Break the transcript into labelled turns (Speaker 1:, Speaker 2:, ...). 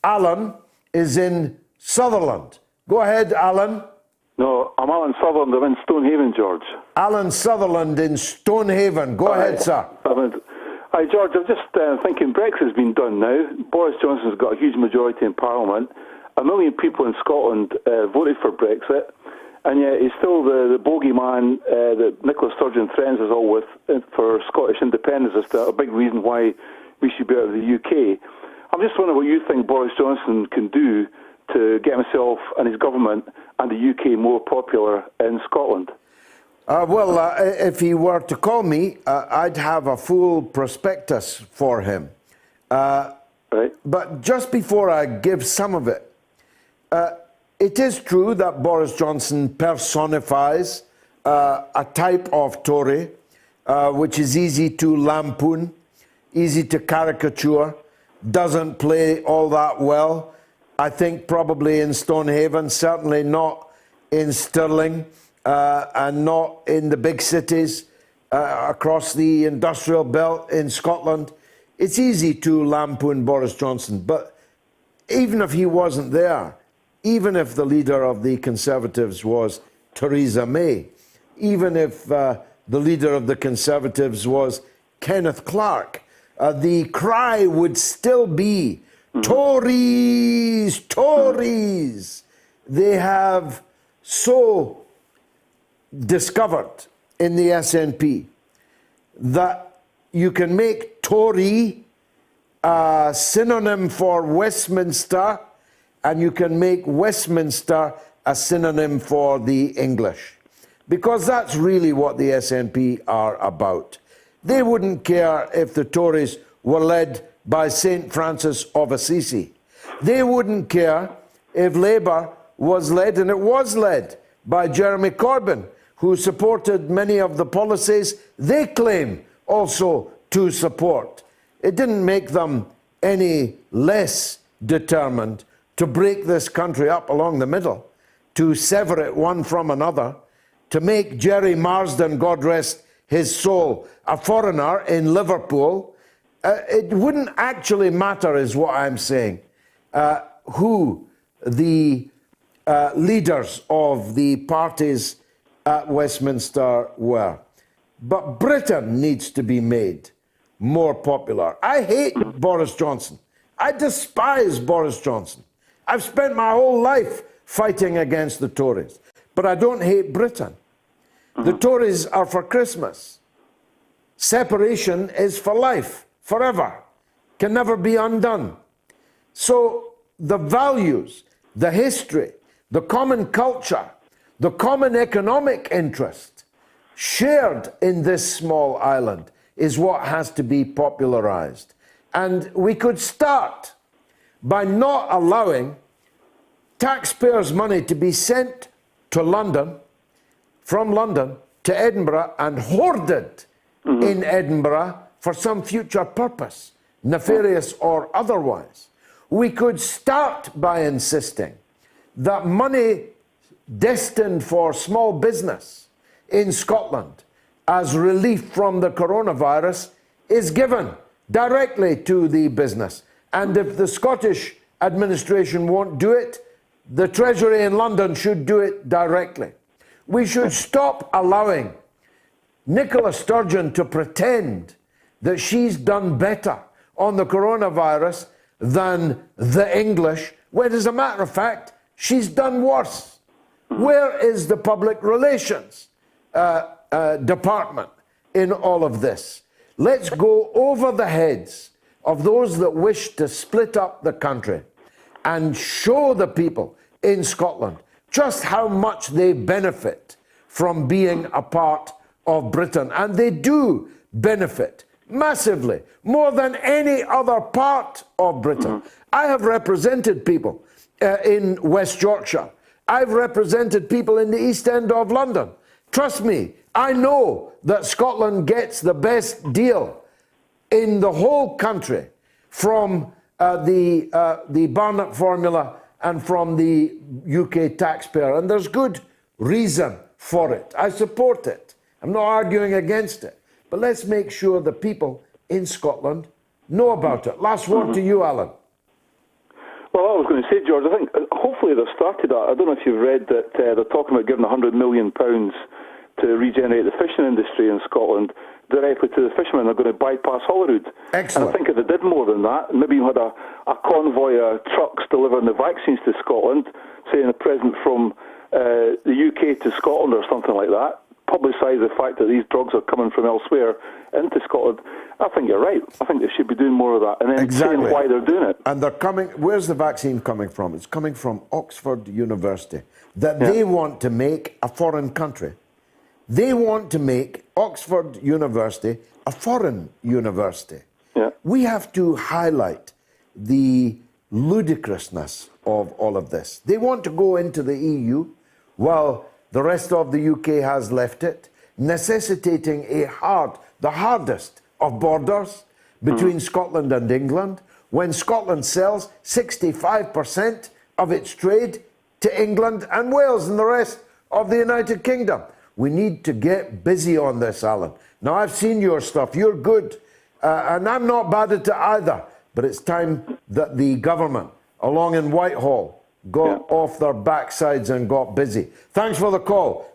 Speaker 1: Alan is in Sutherland. Go ahead, Alan.
Speaker 2: No, I'm Alan Sutherland. I'm in Stonehaven, George.
Speaker 1: Alan Sutherland in Stonehaven. Go ahead, sir.
Speaker 2: Hi, George. I'm just thinking Brexit's been done now. Boris Johnson's got a huge majority in Parliament. 1 million people in Scotland voted for Brexit. And yet he's still the bogeyman that Nicola Sturgeon threatens us all with for Scottish independence as to a big reason why we should be out of the UK. I'm just wondering what you think Boris Johnson can do to get himself and his government and the UK more popular in Scotland.
Speaker 1: If he were to call me, I'd have a full prospectus for him.
Speaker 2: Right.
Speaker 1: But just before I give some of it, it is true that Boris Johnson personifies a type of Tory which is easy to lampoon, easy to caricature, doesn't play all that well. I think probably in Stonehaven, certainly not in Stirling, and not in the big cities across the industrial belt in Scotland. It's easy to lampoon Boris Johnson, but even if he wasn't there, even if the leader of the Conservatives was Theresa May, even if the leader of the Conservatives was Kenneth Clarke, the cry would still be, Tories, Tories. They have so discovered in the SNP that you can make Tory a synonym for Westminster, and you can make Westminster a synonym for the English. Because that's really what the SNP are about. They wouldn't care if the Tories were led by St. Francis of Assisi. They wouldn't care if Labour was led, and it was led, by Jeremy Corbyn, who supported many of the policies they claim also to support. It didn't make them any less determined to break this country up along the middle, to sever it one from another, to make Jerry Marsden, God rest his soul, a foreigner in Liverpool. It wouldn't actually matter, is what I'm saying, who the leaders of the parties at Westminster were. But Britain needs to be made more popular. I hate Boris Johnson. I despise Boris Johnson. I've spent my whole life fighting against the Tories, but I don't hate Britain. The Tories are for Christmas. Separation is for life, forever, can never be undone. So the values, the history, the common culture, the common economic interest shared in this small island is what has to be popularized. And we could start by not allowing taxpayers' money to be sent to London, from London to Edinburgh, and hoarded in Edinburgh for some future purpose, nefarious or otherwise. We could start by insisting that money destined for small business in Scotland as relief from the coronavirus is given directly to the business. And if the Scottish administration won't do it, the Treasury in London should do it directly. We should stop allowing Nicola Sturgeon to pretend that she's done better on the coronavirus than the English, when as a matter of fact, she's done worse. Where is the public relations department in all of this? Let's go over the heads of those that wish to split up the country and show the people in Scotland just how much they benefit from being a part of Britain. And they do benefit massively, more than any other part of Britain. I have represented people in West Yorkshire. I've represented people in the East End of London. Trust me, I know that Scotland gets the best deal in the whole country from the Barnett formula and from the UK taxpayer. And there's good reason for it. I support it. I'm not arguing against it. But let's make sure the people in Scotland know about it. Last word to you, Alan.
Speaker 2: Well, I was going to say, George, I think hopefully they've started that. I don't know if you've read that they're talking about giving £100 million to regenerate the fishing industry in Scotland directly to the fishermen. They're going to bypass Holyrood.
Speaker 1: Excellent.
Speaker 2: And I think if they did more than that, maybe you had a convoy of trucks delivering the vaccines to Scotland, saying a present from the UK to Scotland or something like that, publicise the fact that these drugs are coming from elsewhere into Scotland. I think you're right. I think they should be doing more of that, and then saying why they're doing it.
Speaker 1: And they're coming. Where's the vaccine coming from? It's coming from Oxford University, that they want to make a foreign country. They want to make Oxford University a foreign university.
Speaker 2: Yeah.
Speaker 1: We have to highlight the ludicrousness of all of this. They want to go into the EU while the rest of the UK has left it, necessitating the hardest of borders between Scotland and England, when Scotland sells 65% of its trade to England and Wales and the rest of the United Kingdom. We need to get busy on this, Alan. Now, I've seen your stuff. You're good. And I'm not bad at it either. But it's time that the government, along in Whitehall, got off their backsides and got busy. Thanks for the call.